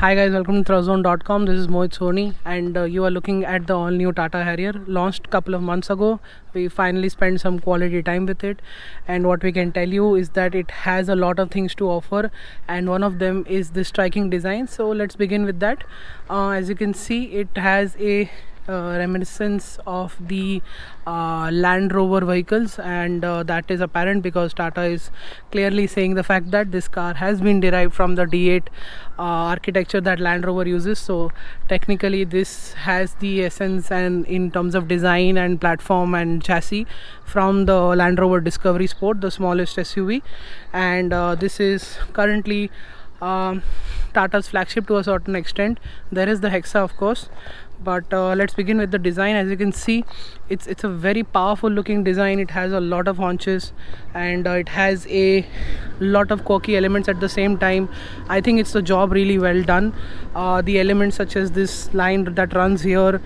Hi guys, welcome to Throwzone.com. This is Mohit Soni and you are looking at the all new Tata Harrier, launched a couple of months ago. We finally spent some quality time with it, and what we can tell you is that it has a lot of things to offer, and one of them is the striking design. So let's begin with that. As you can see, it has a reminiscence of the Land Rover vehicles, and that is apparent because Tata is clearly saying the fact that this car has been derived from the D8 architecture that Land Rover uses. So technically this has the essence and in terms of design and platform and chassis from the Land Rover Discovery Sport, the smallest SUV, and this is currently Tata's flagship to a certain extent. There is the Hexa, of course, but let's begin with the design. As you can see, it's a very powerful looking design. It has a lot of haunches, and it has a lot of quirky elements at the same time. I think it's the job really well done. The elements such as this line that runs here,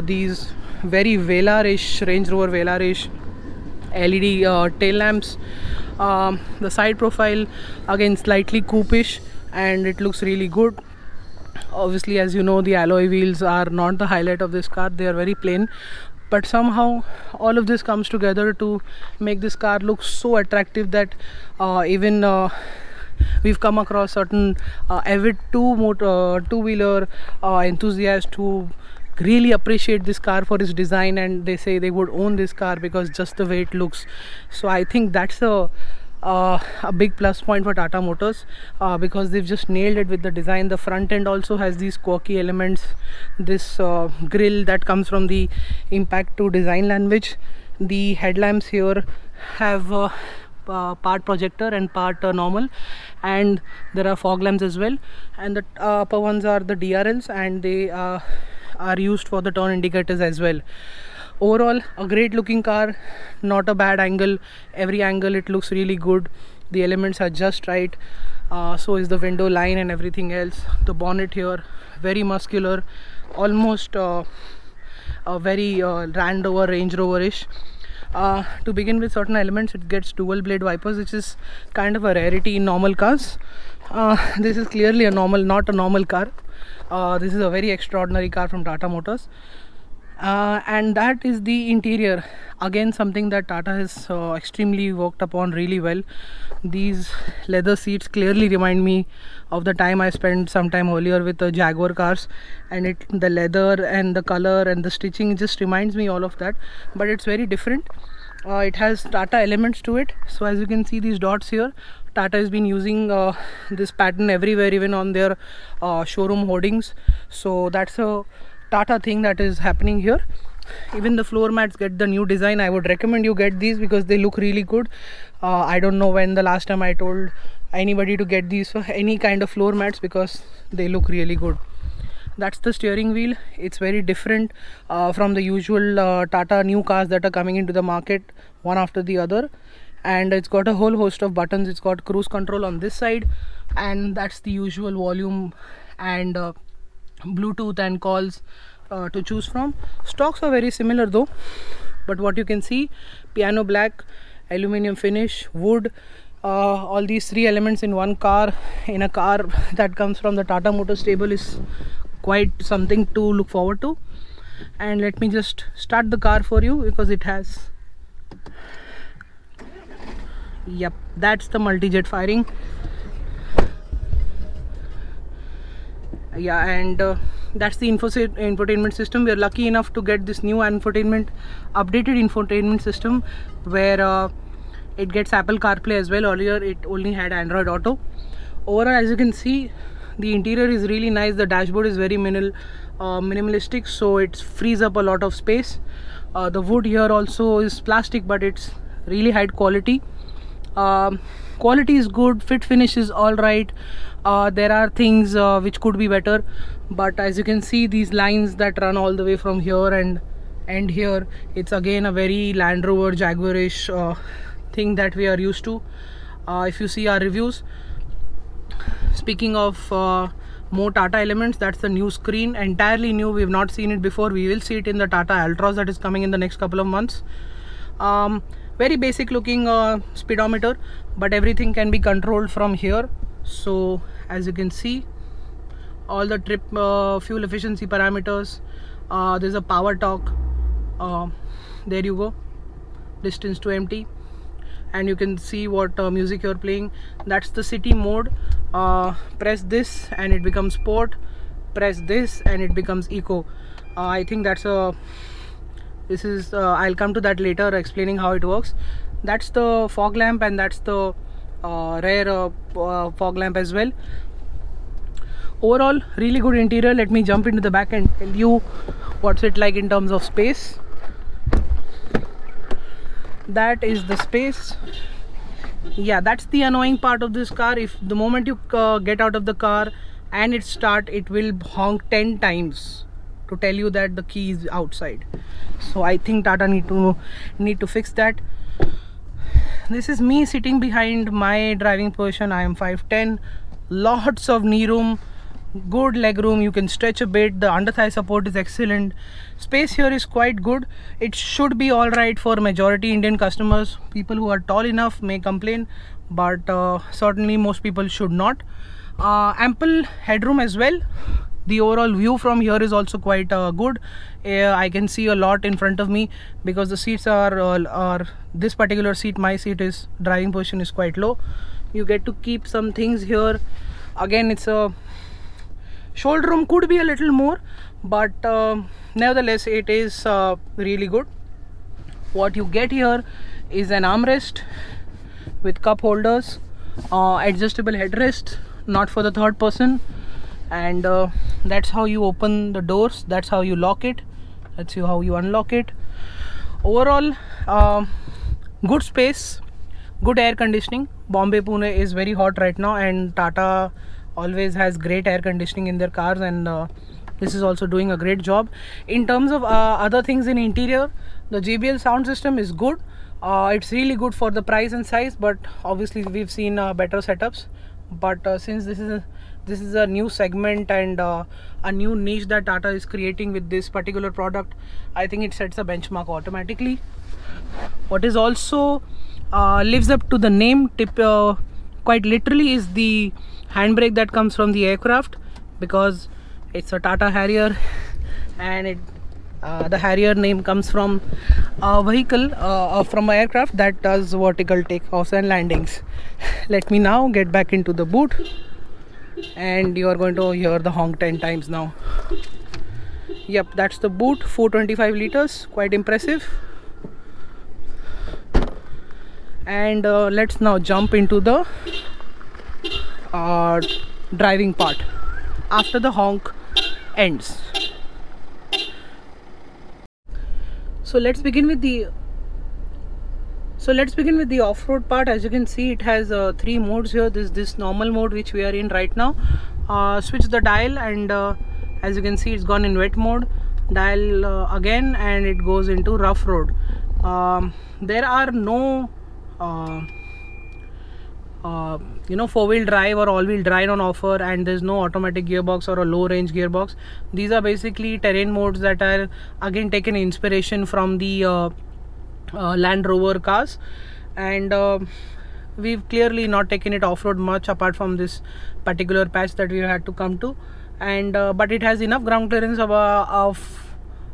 these very Velar-ish, Range Rover Velar-ish LED tail lamps, the side profile again slightly coupe-ish, and it looks really good. Obviously, as you know, the alloy wheels are not the highlight of this car. They are very plain, but somehow all of this comes together to make this car look so attractive that even we've come across certain avid two-wheeler enthusiasts who really appreciate this car for its design, and they say they would own this car because just the way it looks. So I think that's a big plus point for Tata Motors, because they've just nailed it with the design. The front end also has these quirky elements, this grille that comes from the Impact 2 design language. The headlamps here have part projector and part normal, and there are fog lamps as well, and the upper ones are the DRLs, and they are used for the turn indicators as well. Overall, a great looking car, not a bad angle. Every angle it looks really good. The elements are just right. So is the window line and everything else. The bonnet here, very muscular, almost a very Land Rover, Range Rover-ish. To begin with, certain elements, it gets dual blade wipers, which is kind of a rarity in normal cars. This is clearly a not a normal car. This is a very extraordinary car from Tata Motors. And that is the interior. Again, something that Tata has extremely worked upon really well. These leather seats clearly remind me of the time I spent some time earlier with the Jaguar cars, and the leather and the color and the stitching just reminds me all of that, but it's very different. It has Tata elements to it. So as you can see, these dots here, Tata has been using this pattern everywhere, even on their showroom hoardings. So that's a Tata thing that is happening here. Even the floor mats get the new design. I would recommend you get these because they look really good. I don't know when the last time I told anybody to get these for any kind of floor mats, because they look really good. That's the steering wheel. It's very different from the usual Tata new cars that are coming into the market one after the other, and it's got a whole host of buttons. It's got cruise control on this side, and that's the usual volume and Bluetooth and calls to choose from. Stocks are very similar though, but what you can see, piano black, aluminum finish, wood, all these three elements in one car, in a car that comes from the Tata Motors stable, is quite something to look forward to. And let me just start the car for you, because it has, yep, that's the multi-jet firing. Yeah, and that's the infotainment system. We are lucky enough to get this new updated infotainment system, where it gets Apple CarPlay as well. Earlier it only had Android Auto. Overall, as you can see, the interior is really nice. The dashboard is very minimalistic, so it frees up a lot of space. The wood here also is plastic, but it's really high quality. Quality is good, fit finish is all right. There are things which could be better, but as you can see, these lines that run all the way from here and end here, it's again a very Land Rover Jaguar-ish thing that we are used to. If you see our reviews, speaking of more Tata elements, that's the new screen, entirely new. We have not seen it before. We will see it in the Tata Ultras that is coming in the next couple of months. Very basic looking speedometer, but everything can be controlled from here. So as you can see, all the trip fuel efficiency parameters. There's a power torque, there you go, distance to empty, and you can see what music you're playing. That's the city mode. Press this and it becomes sport, press this and it becomes eco. I think that's a I'll come to that later, explaining how it works. That's the fog lamp, and that's the rear fog lamp as well. Overall, really good interior. Let me jump into the back and tell you what's it like in terms of space. That is the space. Yeah, that's the annoying part of this car. If the moment you get out of the car and it start, it will honk 10 times to tell you that the key is outside. So I think Tata need to fix that. This is me sitting behind my driving position. I am 5'10", lots of knee room, good leg room, you can stretch a bit, the under thigh support is excellent, space here is quite good. It should be alright for majority Indian customers. People who are tall enough may complain, but certainly most people should not. Ample headroom as well. The overall view from here is also quite good. I can see a lot in front of me because the seats are this particular seat, my seat is driving position is quite low. You get to keep some things here. Again, it's a shoulder room, could be a little more, but nevertheless it is really good. What you get here is an armrest with cup holders, adjustable headrest, not for the third person, and that's how you open the doors, that's how you lock it, that's how you unlock it. Overall, good space, good air conditioning. Bombay Pune is very hot right now, and Tata always has great air conditioning in their cars, and this is also doing a great job. In terms of other things in interior, the JBL sound system is good. It's really good for the price and size, but obviously we've seen better setups. But since this is a new segment and a new niche that Tata is creating with this particular product, I think it sets a benchmark automatically. What is also lives up to the name quite literally is the handbrake that comes from the aircraft, because it's a Tata Harrier, and the Harrier name comes from a vehicle from an aircraft that does vertical takeoffs and landings. Let me now get back into the boot, and you are going to hear the honk 10 times now. Yep, that's the boot, 425 liters, quite impressive. And let's now jump into the driving part after the honk ends. So let's begin with the off-road part. As you can see, it has 3 modes here. This normal mode which we are in right now. Switch the dial, and as you can see, it's gone in wet mode. Dial again, and it goes into rough road. There are no four-wheel drive or all-wheel drive on offer, and there's no automatic gearbox or a low-range gearbox. These are basically terrain modes that are again taken inspiration from the Land Rover cars, and we've clearly not taken it off-road much apart from this particular patch that we had to come to, and but it has enough ground clearance of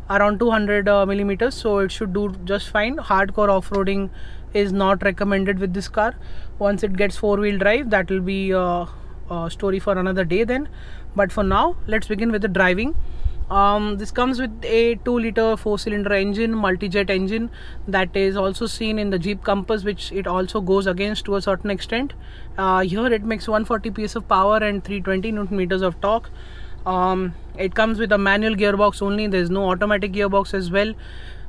around 200 millimeters, so it should do just fine. Hardcore off-roading is not recommended with this car. Once it gets 4-wheel drive, that will be a story for another day then. But for now, let's begin with the driving. This comes with a 2-liter 4-cylinder engine, multi-jet engine, that is also seen in the Jeep Compass, which it also goes against to a certain extent. Here it makes 140 PS of power and 320 Newton meters of torque. It comes with a manual gearbox only. There is no automatic gearbox as well.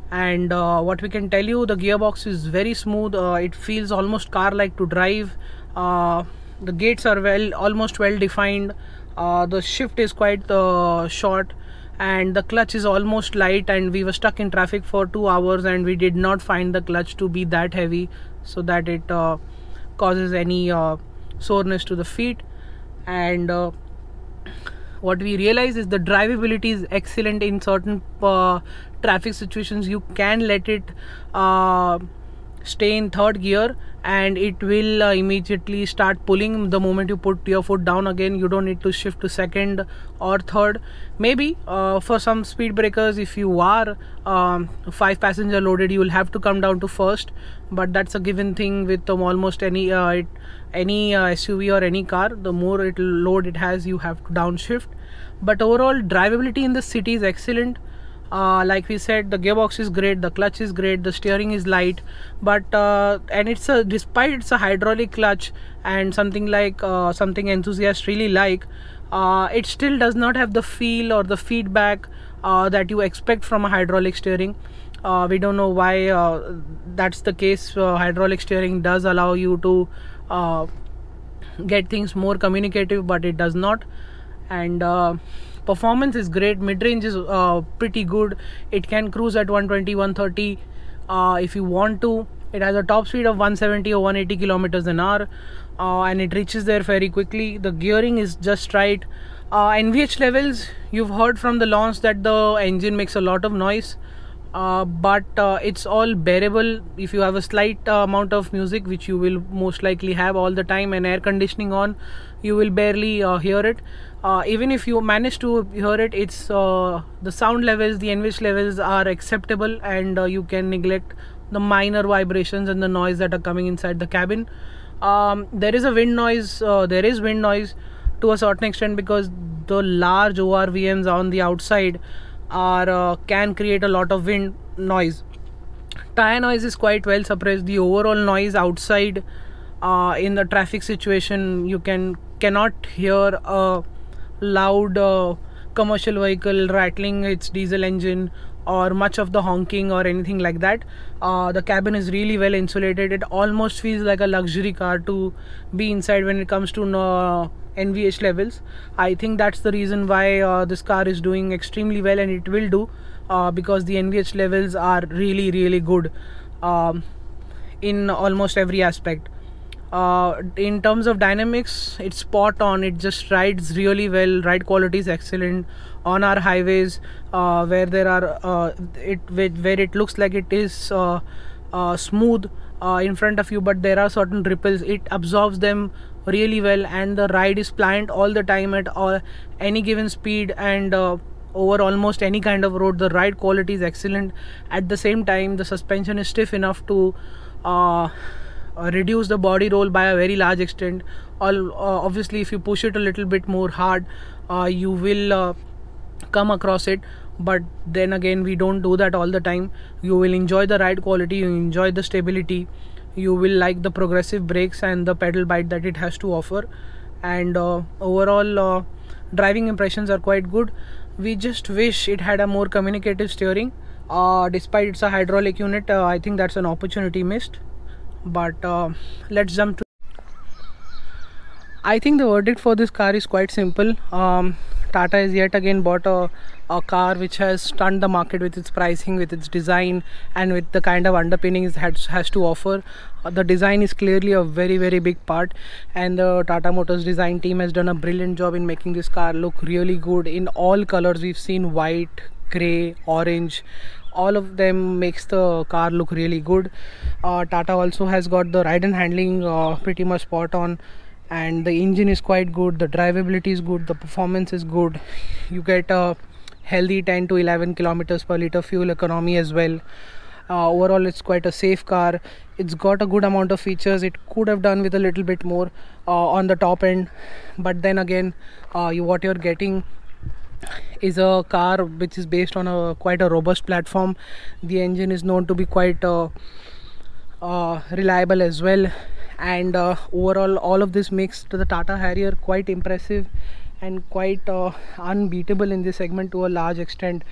And what we can tell you, the gearbox is very smooth. It feels almost car-like to drive. The gates are almost well defined. The shift is quite short, and the clutch is almost light, and we were stuck in traffic for 2 hours and we did not find the clutch to be that heavy so that it causes any soreness to the feet. And what we realize is the drivability is excellent in certain traffic situations. You can let it stay in third gear and it will immediately start pulling the moment you put your foot down again. You don't need to shift to second or third. Maybe for some speed breakers, if you are 5 passenger loaded, you will have to come down to first, but that's a given thing with almost any SUV or any car. The more load it has, you have to downshift. But overall drivability in the city is excellent. Like we said, the gearbox is great, the clutch is great, the steering is light, but and despite it's a hydraulic clutch and something enthusiasts really like, it still does not have the feel or the feedback that you expect from a hydraulic steering. We don't know why that's the case. Hydraulic steering does allow you to get things more communicative, but it does not. And performance is great. Mid-range is pretty good. It can cruise at 120, 130 if you want to. It has a top speed of 170 or 180 kilometers an hour, and it reaches there very quickly. The gearing is just right. NVH levels, you've heard from the launch that the engine makes a lot of noise, but it's all bearable if you have a slight amount of music, which you will most likely have all the time, and air conditioning on. You will barely hear it. Even if you manage to hear it, it's the sound levels, the NVH levels are acceptable, and you can neglect the minor vibrations and the noise that are coming inside the cabin. There is wind noise to a certain extent, because the large ORVMs on the outside can create a lot of wind noise. Tire noise is quite well suppressed. The overall noise outside in the traffic situation, you cannot hear a loud commercial vehicle rattling its diesel engine or much of the honking or anything like that. The cabin is really well insulated. It almost feels like a luxury car to be inside when it comes to NVH levels. I think that's the reason why this car is doing extremely well, and it will do because the NVH levels are really, really good in almost every aspect. In terms of dynamics, it's spot on. It just rides really well. Ride quality is excellent on our highways, where there are where it looks like it is smooth in front of you, but there are certain ripples. It absorbs them really well, and the ride is pliant all the time at any given speed, and over almost any kind of road. The ride quality is excellent. At the same time, the suspension is stiff enough to reduce the body roll by a very large extent. Obviously, if you push it a little bit more hard, you will come across it, but then again, we don't do that all the time. You will enjoy the ride quality, you enjoy the stability, you will like the progressive brakes and the pedal bite that it has to offer, and overall driving impressions are quite good. We just wish it had a more communicative steering. Despite it's a hydraulic unit, I think that's an opportunity missed. But let's jump to. I think the verdict for this car is quite simple. Tata has yet again bought a car which has stunned the market with its pricing, with its design, and with the kind of underpinnings it has to offer. The design is clearly a very, very big part, and the Tata Motors design team has done a brilliant job in making this car look really good in all colors. We've seen white, grey, orange. All of them makes the car look really good. Tata also has got the ride and handling pretty much spot on, and the engine is quite good, the drivability is good, the performance is good. You get a healthy 10 to 11 kilometers per liter fuel economy as well. Overall, it's quite a safe car. It's got a good amount of features. It could have done with a little bit more on the top end, but then again, what you're getting is a car which is based on quite a robust platform. The engine is known to be quite reliable as well, and overall, all of this makes the Tata Harrier quite impressive and quite unbeatable in this segment to a large extent.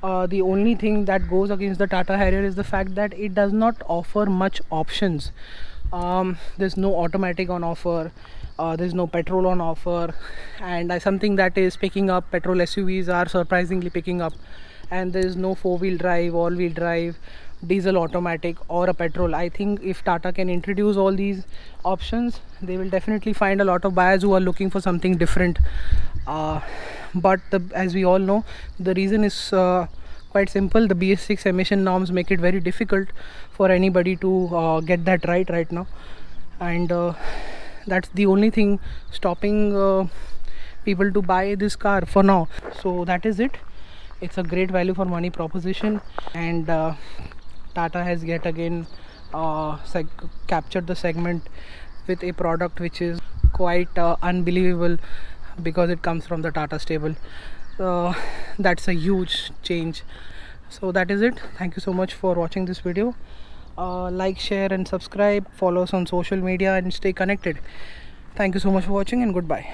The only thing that goes against the Tata Harrier is the fact that it does not offer much options. There's no automatic on offer, there's no petrol on offer, and something that is picking up. Petrol SUVs are surprisingly picking up, and there's no four-wheel drive, all-wheel drive, diesel automatic, or a petrol. I think if Tata can introduce all these options, they will definitely find a lot of buyers who are looking for something different. But as we all know, the reason is quite simple. The BS6 emission norms make it very difficult for anybody to get that right now, and that's the only thing stopping people to buy this car for now. So that is it. It's a great value for money proposition, and Tata has yet again captured the segment with a product which is quite unbelievable, because it comes from the Tata stable. That's a huge change. So that is it. Thank you so much for watching this video. Like, share and subscribe, follow us on social media and stay connected. Thank you so much for watching, and goodbye.